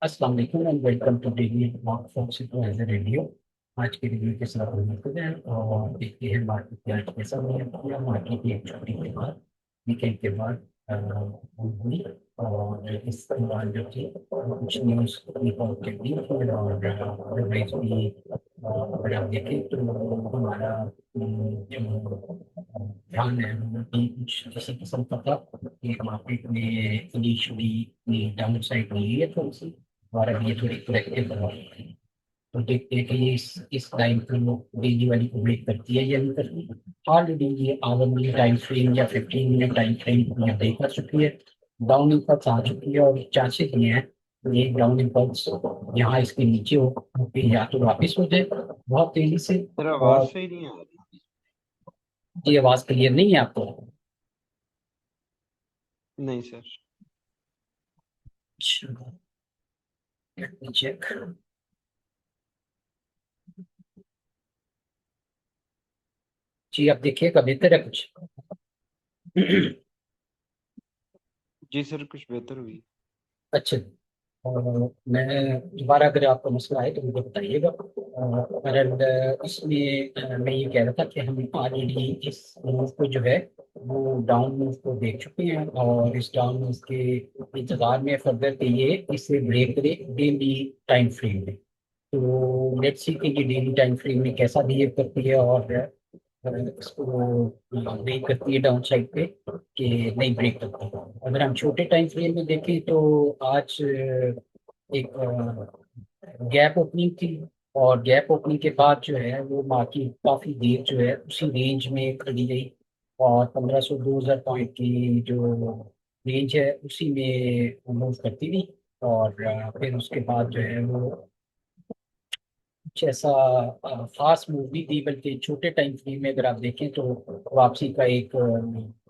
अस्सलाम वालेकुम and welcome to daily morning from city age a radio. आज के रिव्यू के साथ हम मिलते हैं और देखते हैं मार्केट में आज कैसा हुआ। मार्केट की एक छुट्टी के बाद, वीकेंड के बाद हुई। और इस दौरान जो थी कुछ न्यूज़ पॉजिटिव भी थी और अदरवाइज भी अगर आप देखें तो हमारा जो ध्यान है वो भी कुछ किसी किस्म का था कि मार्केट में इनिशियली डाउन साइड नहीं है थोड़ी सी और अब ये थोड़ी करेक्टिव बना रही है। तो देखते हैं कि ये इस टाइम पे लोग डेली वाली को ब्रेक करती है या नहीं करती। ऑलरेडी ये आवरली टाइम फ्रेम या 15 मिनट टाइम फ्रेम ये ब्रेक कर चुकी है। डाउन इम्पल्स आ चुकी है और चांसेस ये हैं कि ये डाउन इम्पल्स यहाँ इसके नीचे हो फिर या तो वापस हो जाए बहुत तेजी से। सर आवाज और सही नहीं आ रही। ये आवाज क्लियर नहीं है आपको? नहीं सर। चेक। जी आप देखिएगा बेहतर है कुछ। जी सर कुछ बेहतर हुई। अच्छा। मैं दोबारा अगर आपको मसला है तो मुझे बताइएगा। इसमें मैं ये कह रहा था कि हम ऑलरेडी इस मूव को जो है वो डाउन मूव को देख चुके हैं और इस डाउन मूव के इंतजार में फर्दर के ये इसे ब्रेक करे डेली टाइम फ्रेम में। तो लेट्स सी कि ये डेली टाइम फ्रेम में कैसा बिहेव करती है और इसको ब्रेक करती है डाउन साइड पे कि नहीं ब्रेक करती। अगर हम छोटे टाइम फ्रेम में देखें तो आज एक गैप ओपनिंग थी और गैप ओपनिंग के बाद जो है वो मार्केट काफी देर जो है उसी रेंज में खड़ी रही और 1500 2000 पॉइंट की जो रेंज है उसी में मूव करती थी। और फिर उसके बाद जो है वो कुछ ऐसा फास्ट मूव भी थी बल्कि छोटे टाइम फ्रेम में अगर आप देखें तो वापसी का एक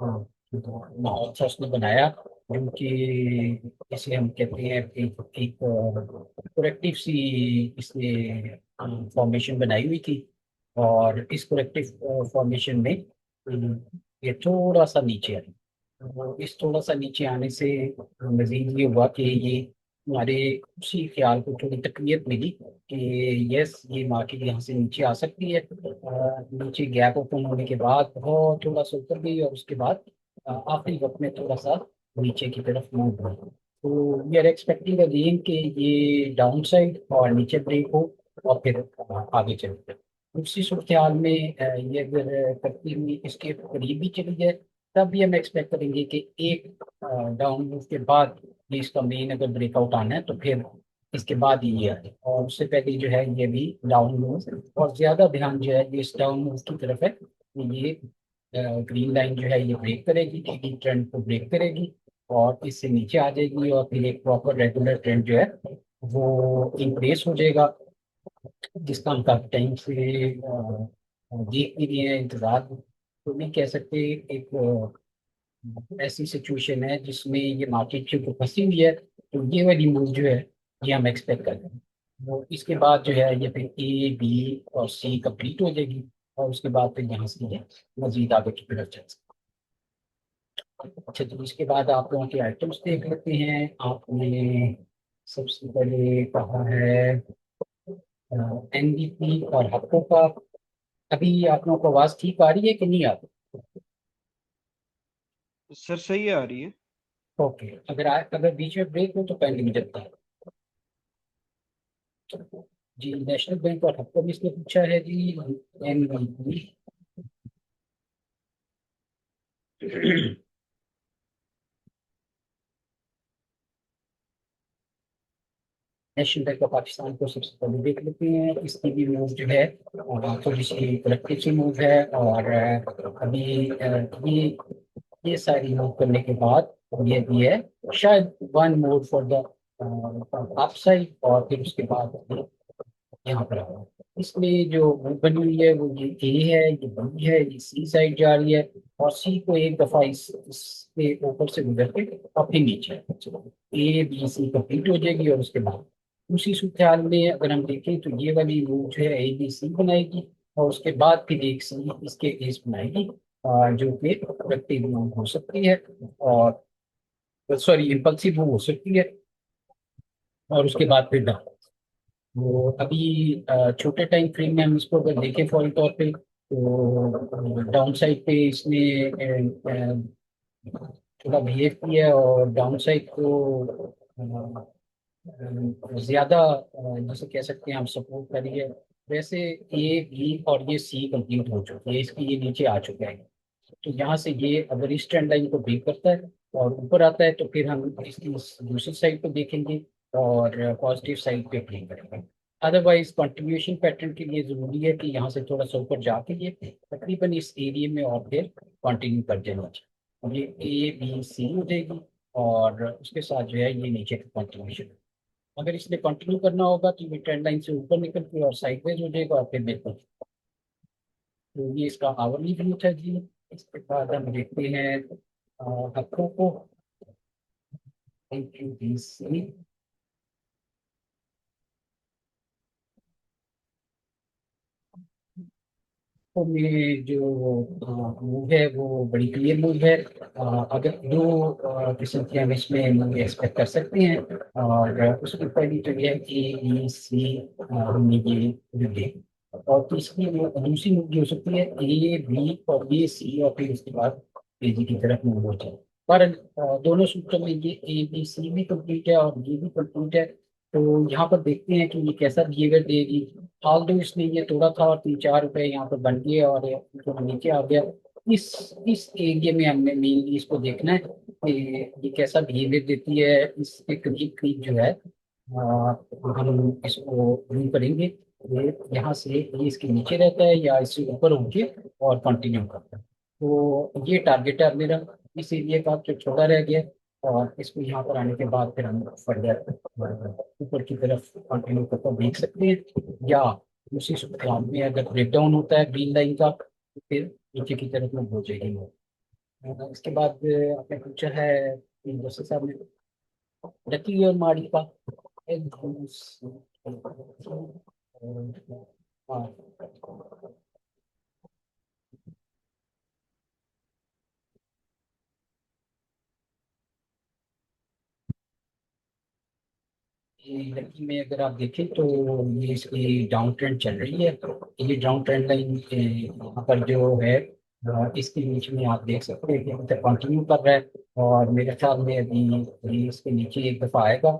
माहौल सा उसने बनाया जो कि इसे हम कहते हैं एक करेक्टिव सी इसने फॉर्मेशन बनाई हुई थी। और इस करेक्टिव फॉर्मेशन में ये थोड़ा सा नीचे आया। तो इस थोड़ा सा नीचे आने से मजीद ये हुआ कि ये हमारे उसी ख्याल को थोड़ी तकवीत मिली कि यस ये मार्केट यहाँ से नीचे आ सकती है। नीचे गैप ओपन होने के बाद बहुत थोड़ा सा ऊपर गई और उसके बाद आखिरी वक्त में थोड़ा सा नीचे की तरफ मूव हुई। तो वी आर एक्सपेक्टिंग अगेन कि ये डाउन साइड और नीचे ब्रेक हो और फिर आगे चलते दूसरी सूरत हाल में ये अगर करती हुई इसके करीब भी चली जाए तब भी हम एक्सपेक्ट करेंगे कि एक डाउन मूव के बाद ये इसका मेन अगर ब्रेकआउट आना है तो फिर इसके बाद ही ये आए और उससे पहले जो है ये भी डाउन मूव और ज्यादा ध्यान जो है ये इस डाउन मूव की तरफ है कि ये ग्रीन लाइन जो है ये ब्रेक करेगी डेली ट्रेंड को ब्रेक करेगी और इससे नीचे आ जाएगी और फिर एक प्रॉपर रेगुलर ट्रेंड जो है वो इंक्रीज हो जाएगा जिसका हम काफी टाइम से देख भी रहे हैं इंतजार तो नहीं कह सकते। एक ऐसी सिचुएशन है जिसमें ये मार्केट के ऊपर फंसी हुई है तो ये वाली मूव जो है ये हम एक्सपेक्ट कर रहे हैं। वो इसके बाद जो है ये फिर ए बी और सी कंप्लीट हो जाएगी और उसके बाद फिर यहाँ से ये मजीद आगे की तरफ चल सकते हैं। अच्छा तो इसके बाद आप लोगों के आइटम्स देख लेते हैं। आपने सबसे पहले कहा है एनडीपी और हफ्तों का। अभी आप लोगों को आवाज ठीक आ रही है कि नहीं आ रही? सर सही आ रही है। ओके अगर बीच में ब्रेक हो तो पहले मुझे बताएं। जी नेशनल बैंक और हफ्तों में इसने पूछा है जी NDP. National Bank of Pakistan को सबसे पहले देख लेते हैं। इसकी भी मूव जो है थोड़ी सी कलेक्टिव सी मूव है और अभी ये सारी मूव करने के बाद ये भी है शायद one more for the upside और फिर उसके बाद यहाँ पर आओ। इसमें जो वो बनी हुई है वो ये ए है ये बी है ये सी साइड जा रही है और सी को एक दफा इसके ऊपर से गुजर के और फिर नीचे ए बी सी कंप्लीट हो जाएगी और उसके बाद उसी सूरत हाल में अगर हम देखें तो ये वाली रूट जो है ए बी सी बनाएगी और उसके बाद फिर एक सी इसके एस बनाएगी जो कि प्रोडक्टिव मूव हो सकती है और सॉरी इम्पल्सिव मूव हो सकती है। और उसके बाद फिर डाउन। तो अभी छोटे टाइम फ्रेम में हम इसको अगर देखें फौरी तौर पे, तो डाउन साइड पे इसने थोड़ा बिहेव किया है, और डाउन साइड को ज्यादा जैसे कह सकते हैं हम सपोर्ट करिए। वैसे ए बी और ये सी कंप्लीट हो चुकी है इसकी, ये नीचे आ चुका है। तो यहाँ से ये अगर इस ट्रेंड लाइन को ब्रेक करता है और ऊपर आता है, तो फिर हम इसकी दूसरी साइड को देखेंगे और पॉजिटिव साइड पे प्ले करेंगे। अदरवाइज कंटिन्यूएशन पैटर्न के लिए जरूरी है कि यहाँ से थोड़ा सा ऊपर जाके ये तकरीबन इस एरिया में और फिर कंटिन्यू कर देना चाहिए। ये ए बी सी हो जाएगी, और उसके साथ जो है ये नीचे का कंटिन्यूएशन। अगर इसने कंटिन्यू करना होगा तो ये ट्रेंड लाइन से ऊपर निकल के और साइडवेज हो जाएगा, और फिर बिल्कुल। तो ये इसका आवरली व्यू था जी। इसके बाद हम देखते हैं हफ्तों को। Thank you see. तो मेरे जो मूव है वो बड़ी क्लियर मूव है। अगर दो किस्म के हम इसमें मूव एक्सपेक्ट कर सकते हैं, और उसकी पहली तो यह है कि ए सी हमने ये देख, और तीसरी दूसरी मूव जो हो सकती है ए बी और बी सी, और फिर उसके बाद तेजी की तरफ मूव हो जाए। पर दोनों सूत्रों में ये ए बी सी भी कंप्लीट है और ये भी कंप्लीट है। तो यहाँ पर देखते हैं कि ये कैसा बिहेवियर देगी। हाल तो इसने ये तोड़ा था और 3-4 रुपए यहाँ पर बन गए और ये जो नीचे आ गया। इस एरिया में हमने मेनली इसको देखना है कि ये कैसा बिहेवियर देती है। इसके करीब करीब जो है हम इसको व्यू करेंगे। ये यहाँ से ये इसके नीचे रहता है या इससे ऊपर होके और कंटिन्यू करता है। तो ये टारगेट है मेरा। इस एरिया का जो छोटा रह गया, और इसको यहाँ पर आने के बाद फिर हम फर्दर ऊपर की तरफ कंटिन्यू करके देख सकते हैं, या उसी सूत्र में अगर ब्रेक डाउन होता है ग्रीन लाइन का, तो फिर नीचे की तरफ में हो जाएगी वो। इसके बाद आपने पूछा है कि जैसे साहब ने लकी और माड़ी का एक हाँ। ये लड़की में अगर आप देखें तो ये इसकी डाउन ट्रेंड चल रही है। ये डाउन ट्रेंड लाइन यहाँ पर जो है इसके बीच में आप देख सकते हैं कि अभी तक कंटिन्यू कर रहा है, और मेरे ख्याल में अभी ये इसके नीचे एक दफा आएगा,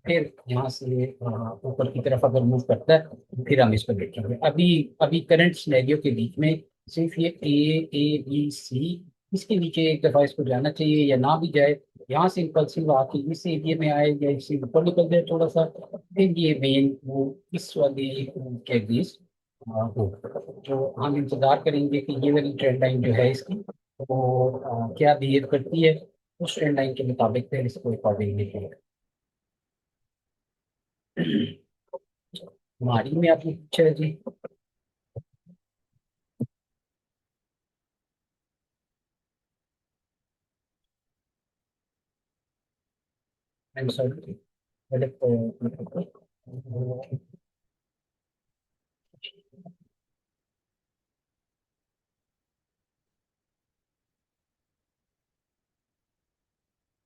फिर यहाँ से ऊपर की तरफ अगर मूव करता है तो फिर हम इसको देखेंगे। अभी अभी करंट सिनेरियो के बीच में सिर्फ ये ए बी सी, इसके नीचे एक दफा इसको जाना चाहिए या ना भी जाए। यहाँ से इम्पल्सिव आके इस एरिया में आए या इससे ऊपर निकल जाए थोड़ा सा, फिर ये मेन वो इस वाले के बीच हो। तो हम इंतजार करेंगे कि ये वाली ट्रेंड लाइन जो है इसकी वो क्या बिहेव करती है। उस ट्रेंड लाइन के मुताबिक फिर इसको अकॉर्डिंगली करें। हमारी में आपने पूछा है जी। आई एम सॉरी, मतलब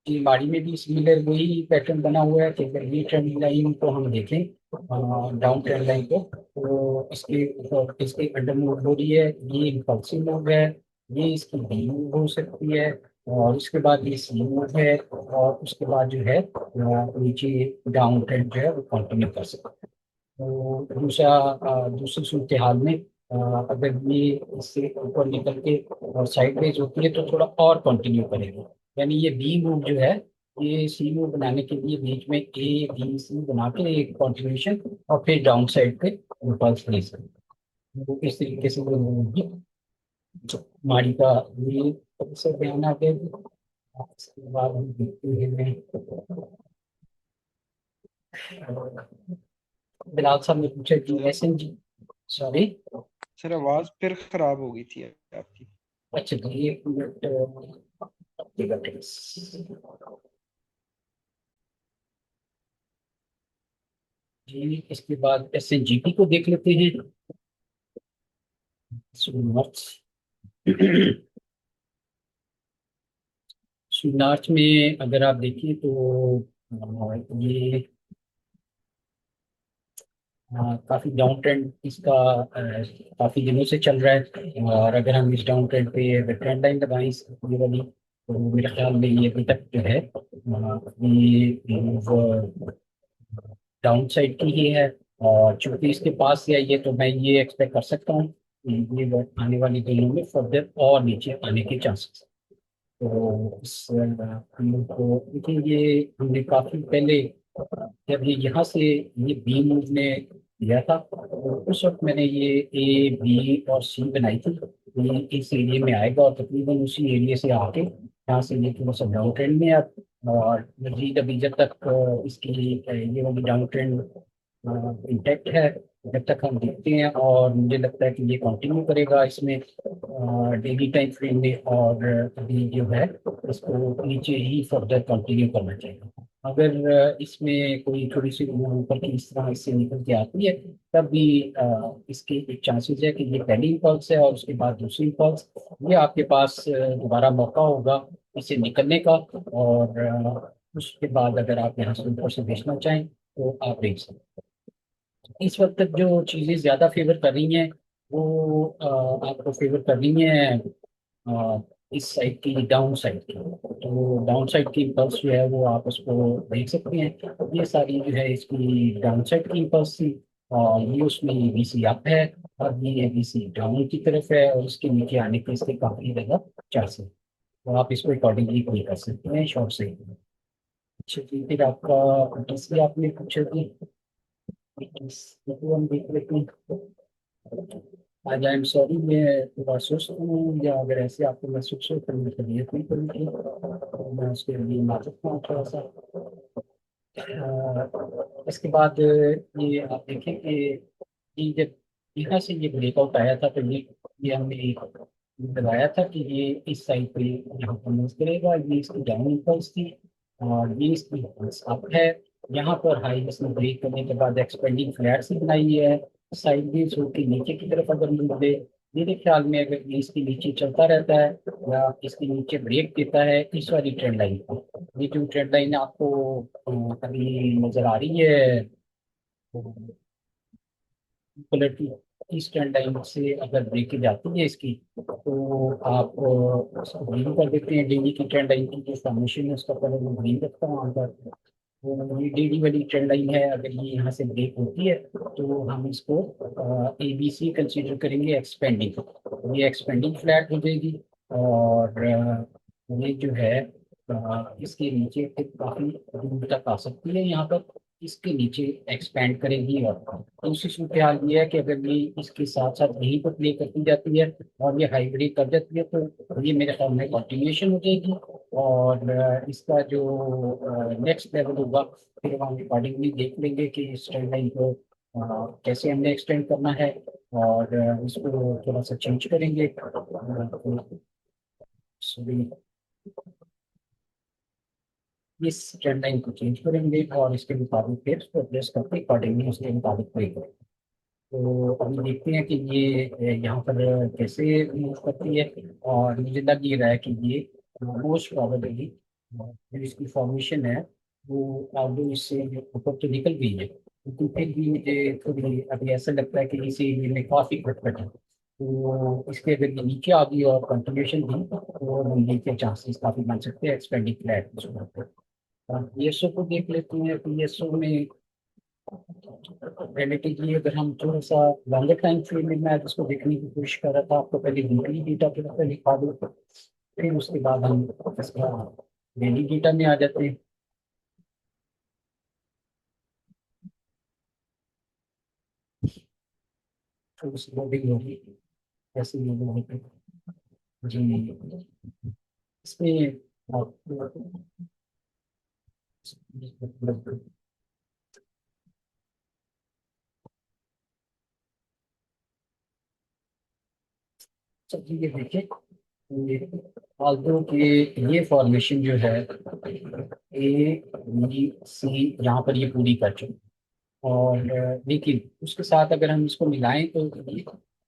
जी बाड़ी में भी सिमिलर वही पैटर्न बना हुआ है कि अगर ये ट्रेंड लाइन को हम देखें, डाउन ट्रेंड लाइन को, तो इसके अंडर मूव हो रही है, ये इम्पल्सिव मूव है, ये इसकी बी मूव हो सकती है, और उसके बाद ये सी मूव है, और उसके बाद जो है नीचे डाउन ट्रेंड जो है वो कंटिन्यू कर सकते हैं। तो हमेशा दूसरी सूरत हाल में अगर ये इससे ऊपर निकल के और साइडवेज होती है तो थोड़ा और कंटिन्यू करेगा। यानी ये बी मूव जो है, ये सी मूव बनाने के लिए बीच में ए बी सी बना के एक कंटिन्यूशन, और फिर डाउन साइड पे इम्पल्स ले सकते हैं। तो इस तरीके से वो मूव होगी। माड़ी का ये सबसे ध्यान आ गया जी। इसके बाद हम देखते हैं बिलाल साहब ने पूछा कि sir S N G. Sorry. Sir आवाज फिर खराब हो गई थी आपकी। अच्छा तो एक मिनट अपडेगा प्लीज। जी इसके बाद एस एन जी पी को देख लेते हैं। मार्च मार्च में अगर आप देखें तो ये काफी डाउन ट्रेंड इसका काफी दिनों से चल रहा है, और अगर हम इस डाउन ट्रेंड पे अगर ट्रेंड लाइन लगाएं ये वाली, तो मेरे ख्याल में ये अभी तक जो है ये डाउन साइड की ही है। और चूंकि इसके पास से आई है तो मैं ये एक्सपेक्ट कर सकता हूँ कि ये आने वाली दिनों में फर्दर और नीचे आने के चांसेस। तो इस हम को देखिए, ये हमने काफी पहले जब ये यहाँ से ये बी मूव ने लिया था, तो उस वक्त मैंने ये ए बी और सी बनाई थी। ये इस एरिया में आएगा और तकरीबन उसी एरिया से आके यहाँ से ये थोड़ा सा डाउन ट्रेंड में अब, और मजीद अभी जब तक इसकी ये वाली डाउन ट्रेंड इंटैक्ट है, जब तक हम देखते हैं, और मुझे लगता है कि ये कंटिन्यू करेगा इसमें डेली टाइम फ्रेम में, और अभी जो है इसको नीचे ही फर्दर कंटिन्यू करना चाहिए। अगर इसमें कोई थोड़ी सी ऊपर की इस तरह इससे निकल के आती है, तब भी इसके एक चांसेस है कि ये पहली इम्पल्स है और उसके बाद दूसरी इम्पल्स, ये आपके पास दोबारा मौका होगा इसे निकलने का। और उसके बाद अगर आप यहाँ से ऊपर से बेचना चाहें तो आप बेच सकते हैं। इस वक्त तक जो चीज़ें ज़्यादा फेवर कर रही हैं वो आपको फेवर कर रही हैं इस साइड की, डाउन साइड की। तो डाउन साइड की इम्पल्स जो है वो आप उसको देख सकते हैं, ये सारी जो है इसकी डाउन साइड की इम्पल्स थी, और ये उसमें बीसी अप है, और ये बीसी डाउन की तरफ है, और उसके नीचे आने के इसके काफी ज्यादा चांसेस। तो आप इसको अकॉर्डिंगली प्ले कर सकते हैं शॉर्ट से। अच्छा जी, फिर आपका तीसरी आपने पूछा कि तो हम देख लेते हैं। आज आई एम सॉरी, मैं थोड़ा सुस्त हूँ, या अगर ऐसे आपको महसूस हो तो मैं तबीयत नहीं करूँगी, तो मैं उसके लिए माफी हूँ थोड़ा सा। इसके बाद ये आप देखें कि ये जब यहाँ से ये ब्रेकआउट आया था, तो ये हमने बताया था कि ये इस साइड पे यहाँ पर मूव करेगा, ये इसकी डाउन इम्पल्स थी, और ये इसकी इम्पल्स अप है। यहाँ पर हाई इसने ब्रेक करने के बाद एक्सपेंडिंग फ्लैट से बनाई है, साइड वेज होकर नीचे की तरफ अगर मूव दे, मेरे ख्याल में अगर ये इसके नीचे चलता रहता है या इसके नीचे ब्रेक देता है इस वाली ट्रेंड लाइन को, ये जो ट्रेंड लाइन आपको अभी नजर आ रही है कलर की, इस ट्रेंड लाइन से अगर ब्रेक जाती है इसकी, तो आप उसको ग्रीन कर देते हैं। डेली की ट्रेंड लाइन की जो फॉर्मेशन है उसका कलर मैं ग्रीन रखता हूँ आमतौर पर। तो ये डेली वाली ट्रेंड लाइन है, अगर ये यहाँ से ब्रेक होती है तो हम इसको ए बी सी कंसिडर करेंगे एक्सपेंडिंग, ये एक्सपेंडिंग फ्लैट हो जाएगी। और ये जो है इसके नीचे फिर काफी दूर तक आ सकती है, यहाँ पर इसके नीचे एक्सपेंड करेगी। और दूसरी सूरत हाल ये है कि अगर ये इसके साथ साथ यहीं पर प्ले करती जाती है और ये हाई ब्रेक कर जाती है, तो ये मेरे ख्याल में कंटिन्यूएशन हो जाएगी। और इसका जो नेक्स्ट लेवल होगा, फिर हम अकॉर्डिंगली देख लेंगे कि इस ट्रेंड लाइन को कैसे हमने एक्सटेंड करना है, और इसको थोड़ा सा चेंज करेंगे। सॉरी, इस ट्रेंड लाइन को चेंज करेंगे और इसके मुताबिक फिर उसको एडजस्ट करके अकॉर्डिंगली उसके मुताबिक प्ले करेंगे। तो अभी देखते हैं कि ये यहाँ पर कैसे मूव करती है, और मुझे लग ये रहा है कि ये मोस्ट प्रोबेबली जो इसकी फॉर्मेशन है वो आगे इससे ऊपर तो निकल गई है, लेकिन फिर भी मुझे थोड़ी अभी ऐसा लगता है कि इस एरिया में काफ़ी खटखट है। तो इसके अगर ये नीचे आ गई और कंटिन्यूशन दी तो मंदी के चांसेस काफ़ी बन सकते हैं एक्सपेंडिंग फ्लैट। पीएसओ को देख लेते हैं। पीएसओ में रिलेटिवली अगर हम थोड़ा सा लॉन्गर टाइम फ्रेम में, मैं इसको देखने की कोशिश कर रहा था, आपको पहले वीकली डेटा के तरफ दिखा दूँ, फिर उसके बाद हम इसका डेली डेटा में आ जाते हैं। तो उस लोडिंग होगी, ऐसे लोडिंग होगी जी। इसमें आप सब चीजें देखिए, ये फालतू के ये फॉर्मेशन जो है ए बी सी यहाँ पर ये पूरी कर चुके, और लेकिन उसके साथ अगर हम इसको मिलाएं तो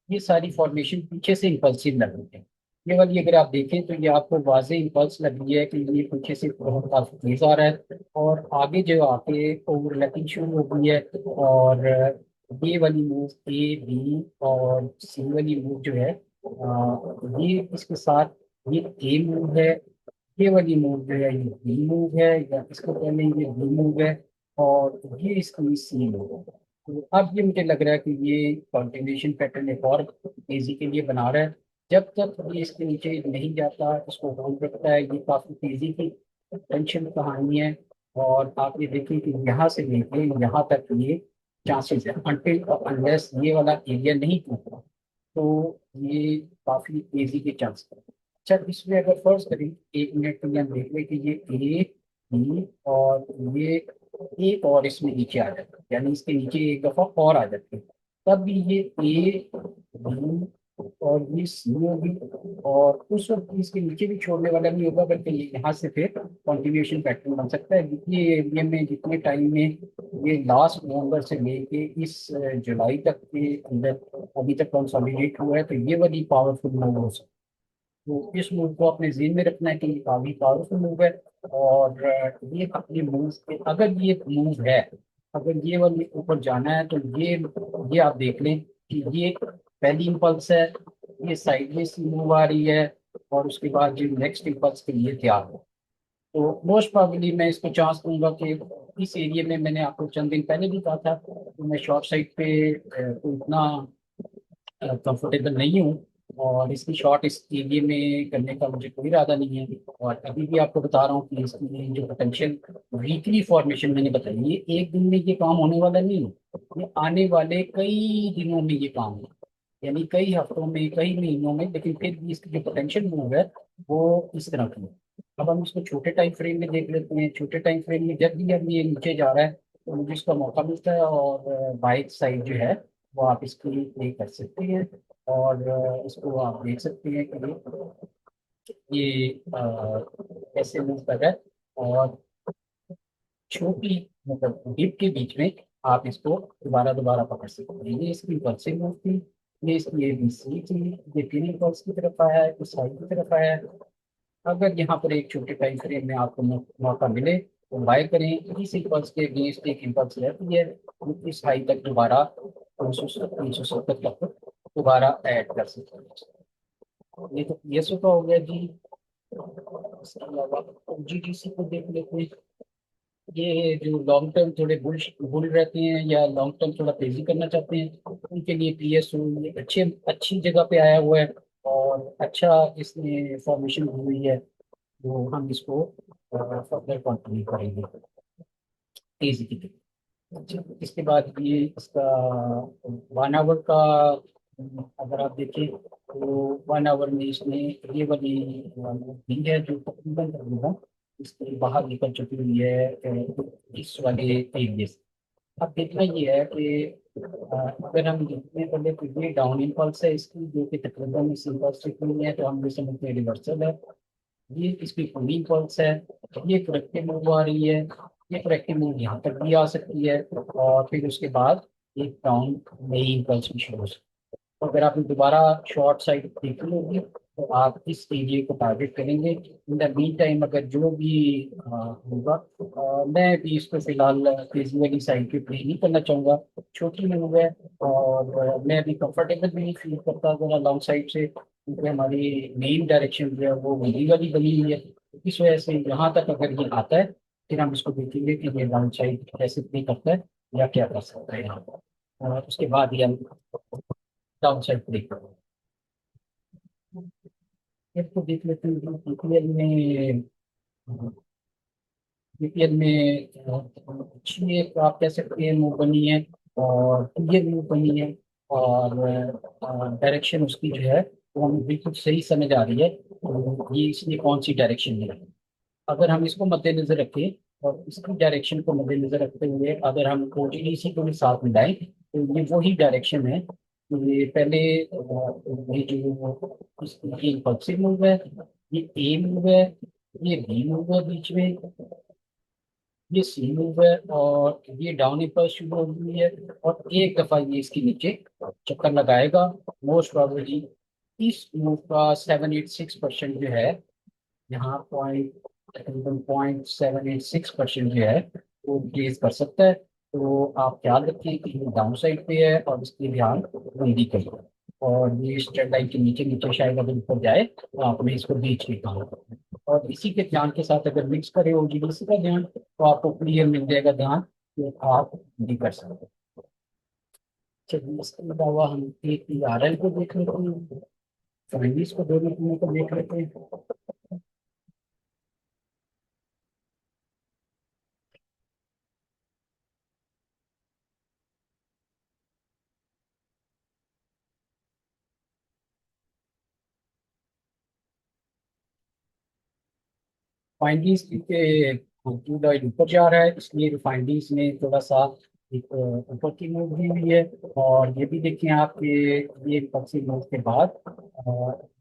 ये सारी फॉर्मेशन पीछे से इम्पल्सिव लग रही है। ये वाली अगर आप देखें तो ये आपको वाजे इम्पल्स लग रही है कि ये पीछे से बहुत काफी तेज आ रहा है, और आगे जो आके ओवरलैपिंग शुरू हो गई है, और ये वाली मूव ए बी और सी वाली मूव जो है ये इसके साथ ये ए मूव है, ये वाली मूव जो है ये बी मूव है, या इसको पहले ये बी मूव है और ये इसकी सी मूव है। तो अब ये मुझे लग रहा है कि ये कंटिन्यूशन पैटर्न एक और तेजी के लिए बना रहा है। जब तक ये इसके नीचे नहीं जाता, इसको होल्ड रखता है, ये काफी तेजी की टेंशन कहानी है। और आप ये देखिए कि यहाँ से लेके यहाँ तक ये चांसेस है, अनटिल अनलेस ये वाला एरिया नहीं टूटता तो ये काफी तेजी के चांस है। अच्छा, इसमें अगर फर्स्ट करें 1 मिनट के लिए हम देख लें कि ये ए बी और ये एक और इसमें नीचे आ जाता है, यानी इसके नीचे एक दफा और आ जाती है, तब भी ये ए बी और ये सी होगी। और उस वक्त इसके नीचे भी छोड़ने वाला नहीं होगा, बल्कि ये यहाँ से फिर कंटिन्यूएशन पैटर्न बन सकता है। जितने एरिया में जितने टाइम में ये लास्ट नवंबर से लेके इस जुलाई तक के अंदर अभी तक कंसोलिडेट हुआ है, तो ये वाली पावरफुल मूव हो सकती है। तो इस मूव को अपने जेहन में रखना है कि ये काफी पावरफुल मूव है। और ये अपनी मूव, अगर ये मूव है, अगर ये वाली ऊपर जाना है तो ये आप देख लें कि ये पहली इम्पल्स है, ये साइडवेज मूव आ रही है, और उसके बाद जो नेक्स्ट इम्पल्स के लिए तैयार हो। तो मोस्ट प्रोबेबली मैं इसको चांस दूंगा कि इस एरिया में, मैंने आपको चंद दिन पहले भी कहा था कि मैं शॉर्ट साइड पे तो इतना कंफर्टेबल नहीं हूँ, और इसकी शॉर्ट इस एरिया में करने का मुझे कोई इरादा नहीं है। और अभी भी आपको बता रहा हूँ कि इसकी जो पोटेंशियल वीकली फॉर्मेशन मैंने बताई, ये एक दिन में ये काम होने वाला नहीं है, ये आने वाले कई दिनों में ये काम है, यानी कई हफ्तों में, कई महीनों में, लेकिन फिर भी इसकी जो पोटेंशियल मूव है वो इस तरह की है। अब हम इसको छोटे टाइम फ्रेम में देख लेते हैं। छोटे टाइम फ्रेम में जब भी अब ये नीचे जा रहा है तो मुझे इसका मौका मिलता है, और बाइक साइड जो है वो आप इसकी प्ले कर सकते हैं। और इसको आप देख सकते हैं कि ये कैसे मूव कर रहा है। और छोटी मतलब डिप के बीच में आप इसको दोबारा दोबारा पकड़ सकते हैं। ये इसकी वर्सेल मूव थी, ये इसकी ABC थी, ये तीन इम्पल्स की तरफ आया है, इस साइड की तरफ आया है। अगर यहाँ पर एक छोटे टाइम फ्रेम में आपको मौका मिले तो बाय करें। इस इम्पल्स के अगेंस्ट एक इम्पल्स रहती है, इस हाई तक दोबारा 370 तक दोबारा ऐड कर सकते हैं। ये तो पीएसओ का हो गया जी। इसके अलावा GTC को देख लेते हैं। ये जो लॉन्ग टर्म थोड़े बुल रहते हैं, या लॉन्ग टर्म थोड़ा तेजी करना चाहते हैं, उनके लिए PSU ये अच्छे अच्छी जगह पे आया हुआ है, और अच्छा इसमें फॉर्मेशन हुई है। तो हम इसको फर्दर कंटिन्यू करेंगे तेजी की तरफ। अच्छा, इसके बाद ये इसका 1 आवर का अगर आप देखें तो 1 आवर में इसमें ये वाली भी है जो तकरीबन इसके बाहर निकल चुकी हुई है इस वाले एरिया से। अब देखना ये है कि अगर हम देखने पहले तो ये डाउन इम्पल्स है इसकी, जो कि तकरीबन इस इम्पल्स से नहीं है, तो हम ये समझते हैं रिवर्सल है। ये इसकी पूरी इम्पल्स है, ये करेक्टिव मूव आ रही है, ये करेक्टिव मूव यहाँ तक भी आ सकती है, और फिर उसके बाद एक डाउन नई इम्पल्स भी शुरू हो सकती है। तो अगर आपने दोबारा शॉर्ट साइड देखी होगी तो आप इस एरिया को टारगेट करेंगे। इन द मीन टाइम अगर जो भी होगा, मैं भी इसको फिलहाल तेजी वाली साइड पे प्ले नहीं करना चाहूँगा। छोटी मूव है, और मैं अभी कंफर्टेबल भी नहीं फील करता जरा लॉन्ग साइड से, क्योंकि हमारी मेन डायरेक्शन जो है वो वही वाली बनी हुई है। इस वजह से यहाँ तक अगर ये आता है फिर हम इसको देखेंगे कि ये डाउन साइड कैसे प्ले करता है या क्या कर सकता है यहाँ पर, और उसके बाद ही हम डाउन साइड प्ले करेंगे। इसको देख लेते हैं बीपीएल में अच्छी एक आप कह सकते हैं मूव बनी है, और क्लियर मूव बनी है, और डायरेक्शन उसकी जो है वो हमें बिल्कुल सही समझ आ रही है, तो ये इसलिए कौन सी डायरेक्शन में है। अगर हम इसको मद्देनजर रखें और इसकी डायरेक्शन को मद्देनजर रखते हुए अगर हम OGDC को भी साथ मिलाएं तो ये वही डायरेक्शन है। तो ये पहले ये जो इसकी इम्पल्सिव मूव है, ये ए मूव है, ये बी मूव है बीच में, ये सी मूव है, और ये डाउन इम्पल्स शुरू हो गई है, और एक दफा ये इसके नीचे चक्कर लगाएगा। मोस्ट प्रोबेबली इस मूव का 786% जो है, यहाँ पॉइंट तकरीबन 0.786% जो है वो रिप्लेस कर सकता है। तो आप ख्याल रखें कि ये डाउन साइड पे है और इसकी ध्यान बंदी करिए। और ये स्ट्रेट लाइन के नीचे नीचे शायद अगर ऊपर जाए तो आपने इसको बीच में काम करना है। और इसी के ध्यान के साथ अगर मिक्स करें ओजीडीसी का ध्यान तो आपको क्लियर मिल जाएगा ध्यान कि आप भी कर सकते हैं। चलिए इसके अलावा हम एक आर एल को देख लेते हैं, फाइनेंस को दोनों टीमों को देख लेते हैं। फाइनेंस के क्रूड ऑयल ऊपर जा रहा है, इसलिए रिफाइनरीज ने थोड़ा सा एक ऊपर की मूव दी हुई है। और ये भी देखें आप ये पक्सी मूव के बाद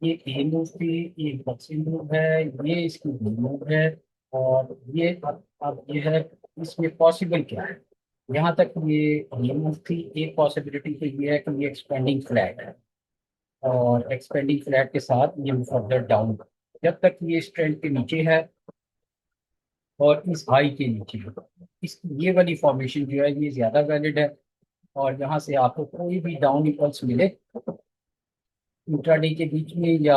ये ए मूव थी, ये पक्सी मूव है, ये इसकी बी मूव है। और ये अब ये है, इसमें पॉसिबल क्या है। यहाँ तक ये मूव थी, एक पॉसिबिलिटी तो ये है कि ये एक्सपेंडिंग फ्लैट है और एक्सपेंडिंग फ्लैट के साथ ये फर्दर डाउन जब तक ये इस ट्रेंड के नीचे है और इस हाई के नीचे है। इस ये वाली फॉर्मेशन जो है ये ज्यादा वैलिड है। और यहाँ से आपको कोई भी डाउन इम्पल्स मिले इंट्राडे के बीच में या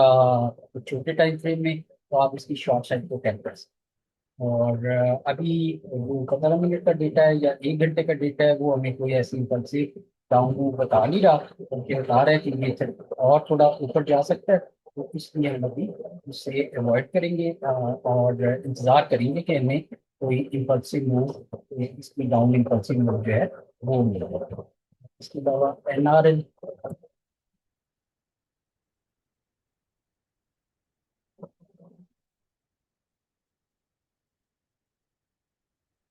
छोटे टाइम फ्रेम में तो आप इसकी शॉर्ट साइड को टेन कर सकते हैं। और अभी वो 15 मिनट का डेटा है या 1 घंटे का डेटा है, वो हमें कोई ऐसी इम्पल्सिव डाउन मूव बता नहीं रहा, बल्कि बता रहा है कि ये और थोड़ा ऊपर जा सकता है। तो इसलिए हम अभी उससे अवॉइड करेंगे और इंतजार करेंगे कि हमें कोई इम्पल्सिव मूव, इसकी डाउन इम्पल्सिव मूव जो है वो मिलेगा। इसके अलावा एनआरएल,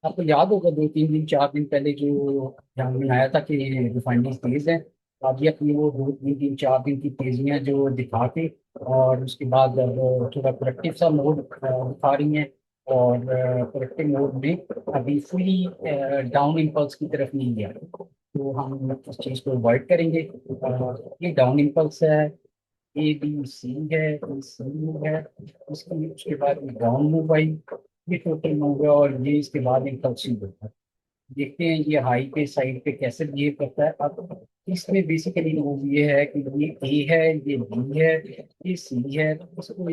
आपको याद होगा 2 3 दिन 4 दिन पहले जो ध्यान में आया था कि रिफाइनरी तेज है। अब ये अपनी वो 2 3 दिन 4 दिन की तेजियां जो दिखा के और उसके बाद अब थोड़ा करेक्टिव सा मोड दिखा रही हैं। और करेक्टिव मोड में अभी फुली डाउन इम्पल्स की तरफ नहीं गया, तो हम उस चीज़ को अवॉइड करेंगे। ये डाउन इम्पल्स है, ए बी सी है, ए सी मूव है, उसके बाद डाउन मूव आई, ये टोटल मूव है। और ये इसके बाद एक तफसील होता है। देखते हैं ये हाई पे साइड पे कैसे बिहेव करता है। अब इसमें बेसिकली मूव ये है कि ये ए है, ये बी है, ये सी है। इसको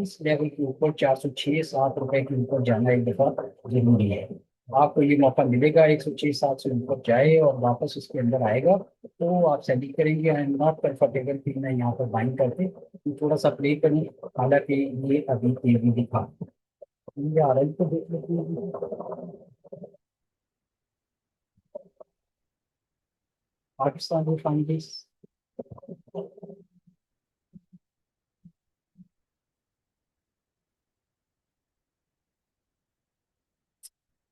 इस लेवल के ऊपर 406 7 रुपए के ऊपर जाना एक दफा जरूरी है। आपको ये मौका मिलेगा 106 7 से ऊपर जाए और वापस उसके अंदर आएगा तो आप सेलिंग करेंगे। आई एम नॉट कंफर्टेबल कि मैं यहाँ पर बाइंग करके थोड़ा सा प्ले करूँ, हालांकि ये अभी तेजी दिखा। ये आ रहा है तो देख लेते हैं पाकिस्तान रिफाइनरीज।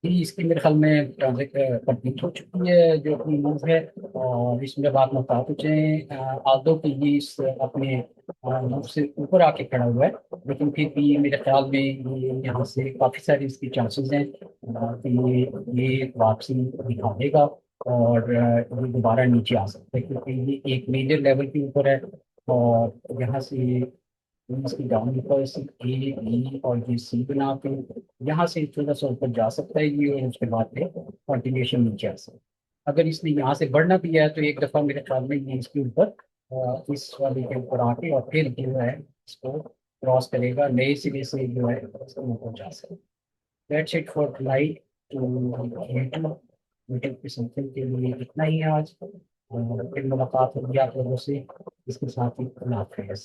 जी इसकी मेरे ख्याल में ट्रांजेक्ट कंप्लीट हो चुकी है जो अपनी मूव है। और इसमें बात बता चुके आदो कि ये इस अपने मूव से ऊपर आके खड़ा हुआ है, लेकिन फिर भी मेरे ख्याल में ये यहाँ से काफ़ी सारी इसकी चांसेस हैं कि ये वापसी दिखा देगा और ये दोबारा नीचे आ सकता है, क्योंकि ये एक मेजर लेवल के ऊपर है। और यहाँ से इसकी डाउन पर ए बी और ये सी बना के यहाँ से थोड़ा सा ऊपर जा सकता है ये, और उसके बाद में कंटिन्यूशन नीचे आ सकता है। अगर इसने यहाँ से बढ़ना भी है तो एक दफा मेरे ख्याल में ये इसके ऊपर इस वाले के ऊपर आके और फिर जो है इसको क्रॉस करेगा, नए सिरे से जो है इसके ऊपर जा सकता है। That's it for tonight. तो यूट्यूब यूट्यूब की समथिंग के लिए इतना ही है आज। फिर मुलाकात होगी आप लोगों से, इसके साथ ही अल्लाह हाफिज़।